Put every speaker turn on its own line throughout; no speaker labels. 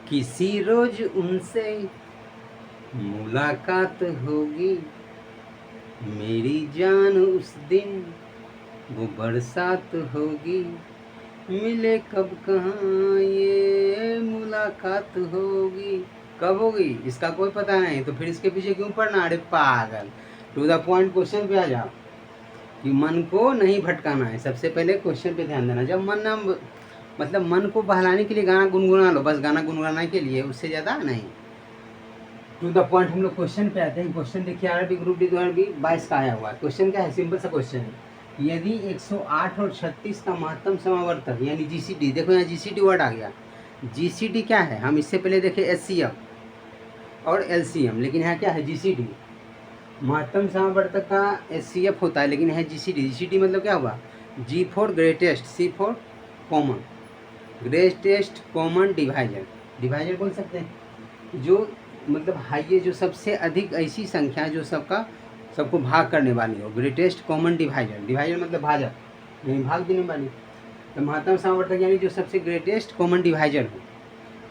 किसी रोज उनसे मुलाकात होगी, मेरी जान उस दिन वो बरसात होगी। मिले कब कहाँ ये मुलाकात होगी, कब होगी इसका कोई पता नहीं, तो फिर इसके पीछे क्यों पड़ना। अरे पागल, टू द पॉइंट क्वेश्चन पे आ जाओ कि मन को नहीं भटकाना है। सबसे पहले क्वेश्चन पे ध्यान देना। जब मन ना मतलब मन को बहलाने के लिए गाना गुनगुना लो, बस गाना गुनगुनाने के लिए, उससे ज़्यादा नहीं। टू द पॉइंट हम लोग क्वेश्चन पे आते हैं। क्वेश्चन देखिए, आरबी ग्रुप डी 2022 का आया हुआ है। क्वेश्चन क्या है, सिंपल सा क्वेश्चन है। यदि 108 और 36 का महत्तम समावर्तक यानी जीसीडी, देखो यहाँ जीसीडी वर्ड आ गया। जीसीडी क्या है, हम इससे पहले देखे एचसीएफ और एलसीएम, लेकिन यहाँ क्या है जीसीडी। महत्तम समावर्तक का एचसीएफ होता है, लेकिन है जीसीडी। जीसीडी मतलब क्या हुआ, G for greatest, C for common, greatest common divisor. Divisor बोल सकते हैं जो मतलब हाई, जो सबसे अधिक ऐसी संख्या जो सबको भाग करने वाली हो, ग्रेटेस्ट कॉमन डिवाइजर। डिवाइजर मतलब भाजक, यानी भाग देने वाली। तो महत्तम समावर्तक यानी जो सबसे ग्रेटेस्ट कॉमन डिवाइजर हो,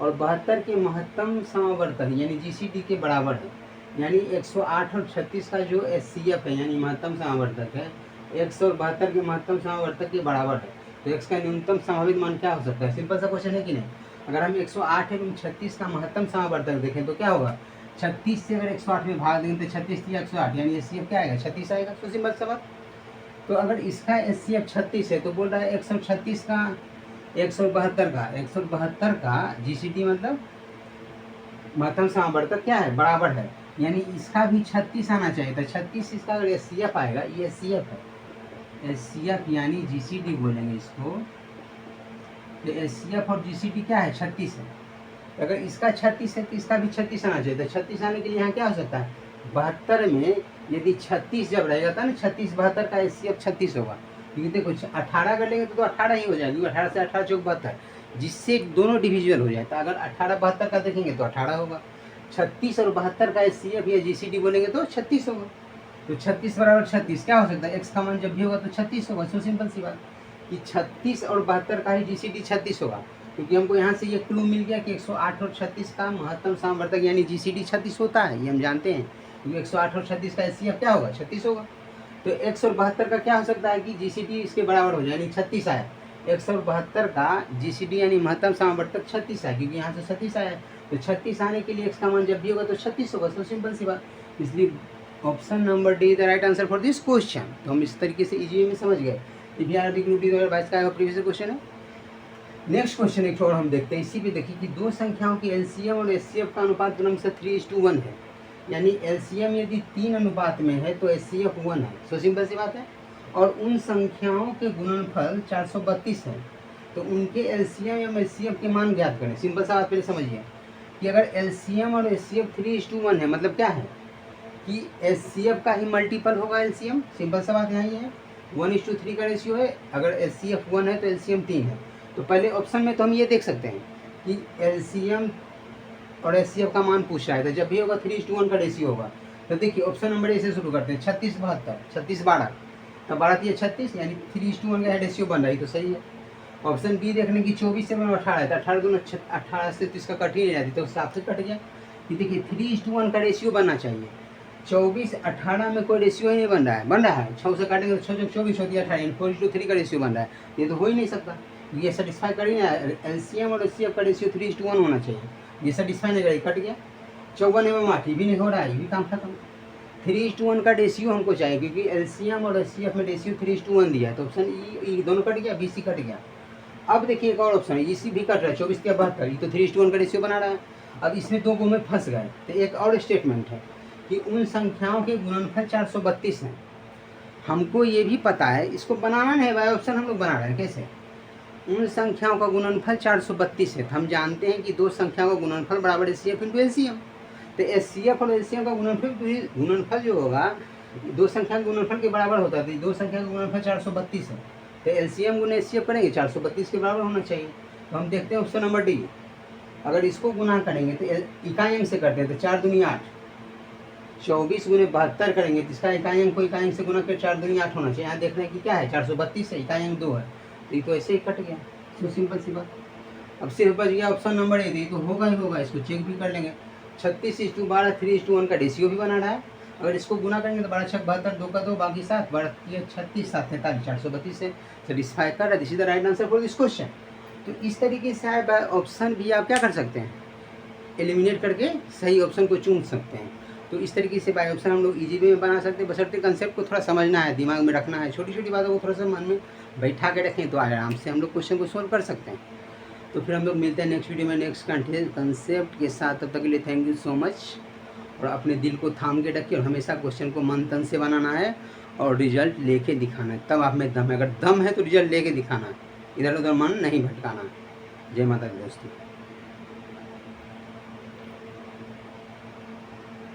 और 72 के महत्तम समावर्तक यानी जीसीडी के बराबर है। यानी 108 और 36 का जो एचसीएफ है यानी महत्तम समावर्तक है, 172 के महत्तम समावर्तक के बराबर है। तो एक्स का न्यूनतम संभावित मान क्या हो सकता है, सिंपल सा क्वेश्चन है कि नहीं। अगर हम 108 एवं 36 का महत्तम समावर्तक देखें तो क्या होगा, 36 से अगर 108 में भाग देंगे तो 36 या 108 यानी एचसीएफ क्या आएगा, 36 आएगा। तो सिंपल सा बात। तो अगर इसका एचसीएफ 36 है तो बोल रहा है 136 का 172 का जीसीडी मतलब महत्तम समावर्तक क्या है, बराबर है। यानी इसका भी 36 आना चाहिए। तो 36 इसका अगर एचसीएफ आएगा, ये एचसीएफ है, एचसीएफ यानी जीसीडी बोलेंगे इसको। तो एचसीएफ और जीसीडी क्या है, 36 है। अगर इसका 36 है तो इसका भी 36 आना चाहिए। तो 36 आने के लिए यहाँ क्या हो सकता है, 72 में यदि 36 जब रहेगा था ना, 36 72 का एचसीएफ 36 होगा। क्योंकि देखो 18 कर लेंगे तो 18 ही हो जाएगी, 18 से 18 चौक 72, जिससे दोनों डिविजिबल हो जाए। तो अगर 18 72 का देखेंगे तो 18 होगा। 36 और 72 का एचसीएफ या जीसीडी बोलेंगे तो 36 होगा। तो 36 बराबर 36 क्या हो सकता है, एक्स का मान जब भी होगा तो 36 होगा। सो सिंपल सी बात कि 36 और 72 का ही जीसीडी 36 होगा। क्योंकि हमको यहाँ से ये क्लू मिल गया कि 108 और 36 का महत्तम समावर्तक यानी जीसीडी 36 होता है, ये हम जानते हैं। क्योंकि 108 और 36 का एचसीएफ क्या होगा, 36 होगा। तो 100 और 72 का क्या हो सकता है कि जीसीडी इसके बराबर हो जाए, यानी 36 आया। 100 और 72 का जीसीडी यानी महत्तम समावर्तक 36 है, क्योंकि यहाँ से 36 आया। तो 36 आने के लिए एक्स का मान जब भी होगा तो 36 होगा। तो सिंपल सी बात, इसलिए option number D the right answer for this question. तो हम इस तरीके से इजी में समझ गए। आरबी ग्रुप डी 2022 का प्रीवियस क्वेश्चन है। नेक्स्ट क्वेश्चन एक और हम देखते हैं। इसी पे देखिए कि दो संख्याओं की एलसीएम और एचसीएफ का अनुपात क्रमशः 3:1 है। यानी एलसीएम यदि 3 अनुपात में है तो एचसीएफ 1 है। सो सिंपल सी बात है। और उन संख्याओं के गुणनफल 432 है, तो उनके एलसीएम या एचसीएफ के मान ज्ञात करें। सिंपल सा बात पहले समझिए कि अगर एलसीएम और एचसीएफ 3:1 है, मतलब क्या है कि एचसीएफ का ही मल्टीपल होगा एलसीएम। सिंपल सा बात यहाँ ये है, 1:3 का रेशियो है। अगर एचसीएफ 1 है तो एलसीएम 3 है। तो पहले ऑप्शन में तो हम ये देख सकते हैं कि एलसीएम और एचसीएफ का मान पूछ रहा है, तो जब भी होगा 3:1 का रेशियो होगा। तो देखिए ऑप्शन नंबर ए से शुरू करते हैं। 36 72, 36 12, तो 12 36 यानी 3:1 का रेशियो बन रहा है, तो सही है। ऑप्शन बी देखने की 24 से 18 है, तो 18 दूना 18 से तो इसका कट ही नहीं जाती, तो साफ से कट गया। कि देखिए 3:1 का रेशियो बनना चाहिए। 24 18 में कोई रेशियो ही नहीं बन रहा है, बन रहा है 6 से काटेंगे तो 6 24 होती है 18, 4:3 का रेशियो बन रहा है। ये तो हो ही नहीं सकता, ये सेटिस्फाई कर ही नहीं। एलसीएम और एचसीएफ का रेशियो 3:1 होना चाहिए, ये सेटिस्फाई नहीं करेगी, कट गया। 54 एवं 8 भी नहीं हो रहा है, ये भी काम खत्म। 3:1 का रेशियो हमको चाहिए, क्योंकि एलसीएम और एचसीएफ में रेशियो 3:1 दिया है। तो ऑप्शन ई दोनों कट गया, बीसी कट गया। अब देखिए एक और ऑप्शन है, इसी भी कट रहा है, 24 के 72, ये तो 3:1 का रेशियो बना रहा है। अब इसमें दो गो में फंस गए। तो एक और स्टेटमेंट है कि उन संख्याओं के गुणनफल 432 हैं। हमको ये भी पता है, इसको बनाना नहीं है, ऑप्शन हम लोग बना रहे हैं। कैसे, उन संख्याओं का गुणनफल 432 है। तो हम जानते हैं कि दो संख्याओं का गुणनफल बराबर एचसीएफ इंटू एलसीएम। तो एचसीएफ और एलसीएम का गुणनफल जो होगा, दो संख्या के गुणनफल के बराबर होता है। तो दो संख्या का गुणनफल 432 है, तो एलसीएम गुना एचसीएफ करेंगे 432 के बराबर होना चाहिए। तो हम देखते हैं ऑप्शन नंबर डी। अगर इसको गुना करेंगे तो इकाई अंक से करते हैं, तो 4 दूनी 8, 24 गुने 72 करेंगे तो इसका इकाई अंक को इकाई अंक से गुना कर 4 दूनी 8 होना चाहिए। यहाँ देखना है कि क्या है, 432 है, इकाई अंक 2 है, तो ये तो ऐसे ही कट गया। सो सिंपल सी बात। अब सिर्फ बच गया ऑप्शन नंबर ए, दी तो होगा ही होगा, इसको चेक भी कर लेंगे। 36:12 3:1 का रेशियो भी बना रहा है। अगर इसको गुना करेंगे तो 12 6 72, 2 का 2 बाकी 7, 12 36 7 43 432 से सेटिस्फाई कर रहा है। This is the right answer for this question. तो इस तरीके से आप ऑप्शन भी आप क्या कर सकते हैं, एलिमिनेट करके सही ऑप्शन को चुन सकते हैं। तो इस तरीके से बाय ऑप्शन हम लोग इजी वे में बना सकते हैं, बशर्ते कंसेप्ट को थोड़ा समझना है, दिमाग में रखना है, छोटी छोटी बातों को थोड़ा सा मन में बैठा के रखें तो आराम से हम लोग क्वेश्चन को सोल्व कर सकते हैं। तो फिर हम लोग मिलते हैं नेक्स्ट वीडियो में नेक्स्ट कंसेप्ट के साथ। तब तक के लिए थैंक यू सो मच। और अपने दिल को थाम के रखिए और हमेशा क्वेश्चन को मन तन से बनाना है और रिजल्ट लेके दिखाना है, तब आप में दम है। अगर दम है तो रिजल्ट लेके दिखाना है, इधर उधर मन नहीं भटकाना। जय माता दी दोस्तों।